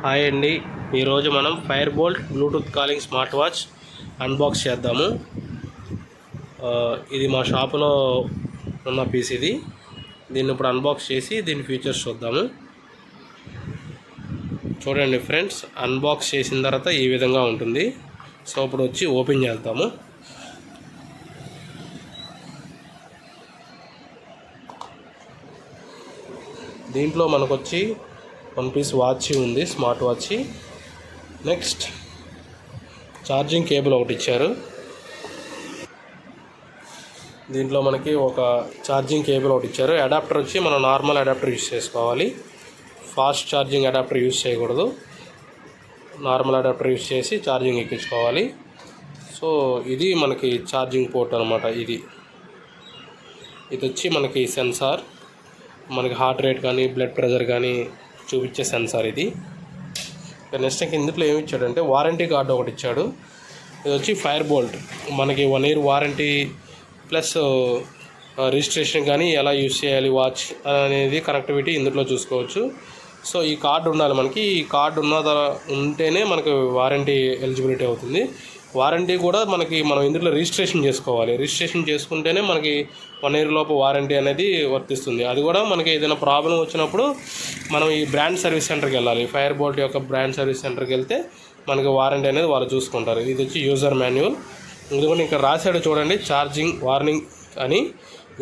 Hi అండి, ఈరోజు మనం fire bolt Bluetooth calling smart watch unbox చేద్దాము. ఇది మా షాపులో ఉన్న పీస్. దీన్ని ఇప్పుడు అన్బాక్స్ చేసి దీని ఫీచర్స్ చూద్దాము. చూడండి ఫ్రెండ్స్, అన్బాక్స్ చేసిన తర్వాత ఈ విధంగా ఉంటుంది. సో ఇప్పుడు వచ్చి ఓపెన్ చేద్దాము. దీంట్లో మనకు వచ్చి వన్ పీస్ వాచ్ ఉంది, smart watch. Next charging cable ఒకటి ఇచ్చారు. దీంట్లో మనకి ఒక ఛార్జింగ్ కేబుల్ ఒకటి ఇచ్చారు. అడాప్టర్ వచ్చి మనం నార్మల్ అడాప్టర్ యూజ్ చేసుకోవాలి. ఫాస్ట్ ఛార్జింగ్ అడాప్టర్ యూజ్ చేయకూడదు. నార్మల్ అడాప్టర్ యూజ్ చేసి ఛార్జింగ్ ఎక్కించుకోవాలి. సో ఇది మనకి ఛార్జింగ్ పోర్ట్ అనమాట. ఇది వచ్చి మనకి సెన్సార్, మనకి హార్ట్ రేట్ కానీ బ్లడ్ ప్రెషర్ కానీ చూపించే సెన్సార్ ఇది. నెక్స్ట్ ఇందులో ఏమి ఇచ్చాడంటే వారంటీ కార్డు ఒకటి ఇచ్చాడు. ఇది వచ్చి ఫైర్ బోల్ట్, మనకి 1 year వారంటీ ప్లస్ రిజిస్ట్రేషన్ కానీ ఎలా యూజ్ చేయాలి వాచ్ అనేది కనెక్టివిటీ ఇందులో చూసుకోవచ్చు. సో ఈ కార్డు ఉండాలి మనకి. ఈ కార్డు ఉంటేనే మనకి వారంటీ ఎలిజిబిలిటీ అవుతుంది. వారంటీ కూడా మనం ఇందులో రిజిస్ట్రేషన్ చేసుకోవాలి. రిజిస్ట్రేషన్ చేసుకుంటేనే మనకి 1 year లోపు వారంటీ అనేది వర్తిస్తుంది. అది కూడా మనకి ఏదైనా ప్రాబ్లం వచ్చినప్పుడు మనం ఈ బ్రాండ్ సర్వీస్ సెంటర్కి వెళ్ళాలి. ఫైర్ బోల్ట్ యొక్క బ్రాండ్ సర్వీస్ సెంటర్కి వెళ్తే మనకి వారంటీ అనేది వాళ్ళు చూసుకుంటారు. ఇది వచ్చి యూజర్ మాన్యువల్. ఎందుకంటే ఇక్కడ రాశాడు చూడండి, ఛార్జింగ్ వార్నింగ్ అని.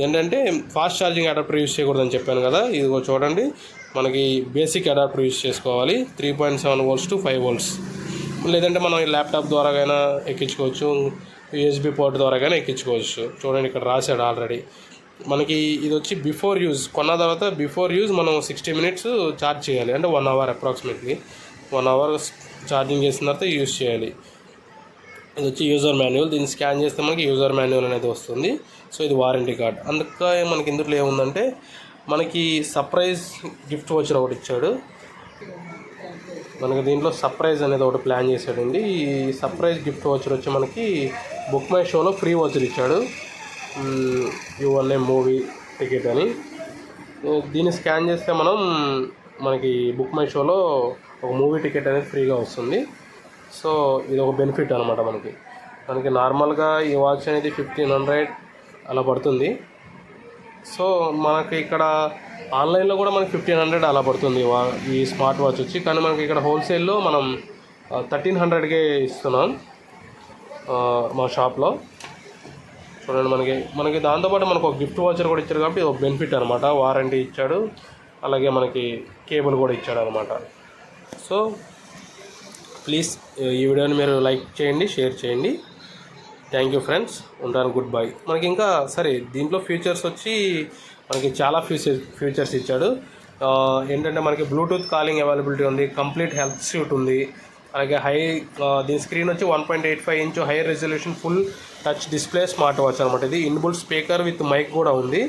ఏంటంటే ఫాస్ట్ ఛార్జింగ్ అడాప్టర్ యూజ్ చేయకూడదని చెప్పాను కదా. ఇదిగో చూడండి, మనకి బేసిక్ అడాప్టర్ యూజ్ చేసుకోవాలి. 3.7 volts to 5 volts. లేదంటే మనం ల్యాప్టాప్ ద్వారా అయినా ఎక్కించుకోవచ్చు, యూఎస్బి పోర్ట్ ద్వారా అయినా ఎక్కించుకోవచ్చు. చూడండి ఇక్కడ రాశాడు ఆల్రెడీ. మనకి ఇది వచ్చి బిఫోర్ యూజ్, కొన్న తర్వాత బిఫోర్ యూజ్ మనం 60 minutes ఛార్జ్ చేయాలి. అంటే 1 hour అప్రాక్సిమేట్లీ 1 hour ఛార్జింగ్ చేసిన తర్వాత యూజ్ చేయాలి. ఇది వచ్చి యూజర్ మాన్యువల్. దీన్ని స్కాన్ చేస్తే మనకి యూజర్ మాన్యువల్ అనేది వస్తుంది. సో ఇది వారంటీ కార్డ్. అందుకే మనకి ఇందులో ఏముందంటే మనకి సర్ప్రైజ్ గిఫ్ట్ వోచర్ ఒకటి ఇచ్చాడు. మనకి దీంట్లో సర్ప్రైజ్ అనేది ఒకటి ప్లాన్ చేశాడండి. ఈ సర్ప్రైజ్ గిఫ్ట్ వోచర్ వచ్చి మనకి బుక్ మై షోలో ఫ్రీ వోచర్ ఇచ్చాడు. U1A మూవీ టికెట్ అని. దీన్ని స్కాన్ చేస్తే మనకి బుక్ మై షోలో ఒక మూవీ టికెట్ అనేది ఫ్రీగా వస్తుంది. సో ఇది ఒక బెనిఫిట్ అనమాట మనకి నార్మల్గా ఈ వాచ్ అనేది 1500 అలా పడుతుంది. సో మనకి ఇక్కడ ఆన్లైన్లో కూడా మనకి 1500 అలా పడుతుంది ఈ స్మార్ట్ వాచ్ వచ్చి. కానీ మనకి ఇక్కడ హోల్సేల్లో మనం 1300కే ఇస్తున్నాం మా షాప్లో. చూడండి, మనకి దాంతోపాటు మనకు ఒక గిఫ్ట్ వాచర్ కూడా ఇచ్చారు కాబట్టి ఒక బెనిఫిట్ అనమాట. వారంటీ ఇచ్చాడు, అలాగే మనకి కేబుల్ కూడా ఇచ్చాడు అనమాట. సో ప్లీజ్ ఈ వీడియోని మీరు లైక్ చేయండి, షేర్ చేయండి. థ్యాంక్ యూ ఫ్రెండ్స్, ఉంటాను, గుడ్ బై. మనకి ఇంకా దీంట్లో ఫీచర్స్ వచ్చి మనకి చాలా ఫీచర్స్ ఇచ్చాడు. ఏంటంటే మనకి బ్లూటూత్ కాలింగ్ అవైలబిలిటీ ఉంది, కంప్లీట్ హెల్త్ సూట్ ఉంది, అలాగే దీని స్క్రీన్ వచ్చి 1.85 inch high resolution full touch display smart watch అనమాట. ఇది ఇన్బుల్ స్పీకర్ విత్ మైక్ కూడా ఉంది.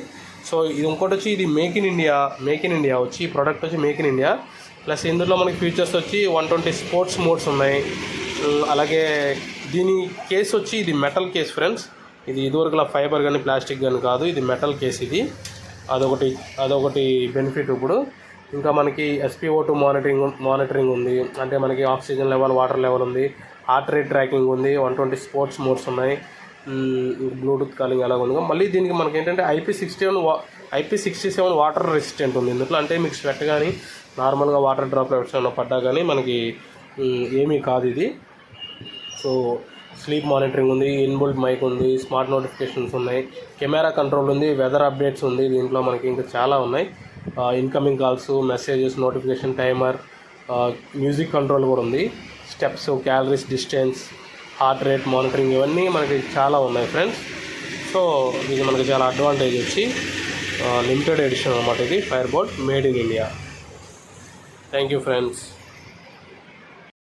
సో ఇది ఇంకోటి వచ్చి ఇది మేక్ ఇన్ ఇండియా వచ్చి ఈ ప్రోడక్ట్ వచ్చి మేక్ ఇన్ ఇండియా. ప్లస్ ఇందులో మనకి ఫీచర్స్ వచ్చి 120 స్పోర్ట్స్ మోడ్స్ ఉన్నాయి. అలాగే దీని కేస్ వచ్చి ఇది మెటల్ కేస్ ఫ్రెండ్స్. ఇది ఇదివరకులా ఫైబర్ కానీ ప్లాస్టిక్ కానీ కాదు, ఇది మెటల్ కేస్. ఇది అదొకటి బెనిఫిట్. ఇప్పుడు ఇంకా మనకి SpO2 మానిటరింగ్ ఉంది. అంటే మనకి ఆక్సిజన్ లెవెల్, వాటర్ లెవెల్ ఉంది, హార్ట్ రేట్ ట్రాకింగ్ ఉంది, 120 మోడ్స్ ఉన్నాయి, బ్లూటూత్ కాలింగ్ అలాగ ఉంది. మళ్ళీ దీనికి మనకి ఏంటంటే IP67 వాటర్ రెసిస్టెంట్ ఉంది ఇందులో. అంటే మీకు స్వెట్ కానీ నార్మల్గా వాటర్ డ్రాప్లెట్స్ ఏమైనా పడ్డా కానీ మనకి ఏమీ కాదు ఇది. సో స్లీప్ మానిటరింగ్ ఉంది, ఇన్బుల్ట్ మైక్ ఉంది, స్మార్ట్ నోటిఫికేషన్స్ ఉన్నాయి, కెమెరా కంట్రోల్ ఉంది, వెదర్ అప్డేట్స్ ఉంది. దీంట్లో మనకి ఇంకా చాలా ఉన్నాయి. Incoming calls, messages, notification, timer, music control కూడా ఉంది, steps, calories, distance, heart rate monitoring, ఇవన్నీ మనకి చాలా ఉన్నాయి ఫ్రెండ్స్. సో ఇది మనకి చాలా అడ్వాంటేజ్ వచ్చి లిమిటెడ్ ఎడిషన్ అనమాట. ఇది fire bolt made in India. Thank you friends.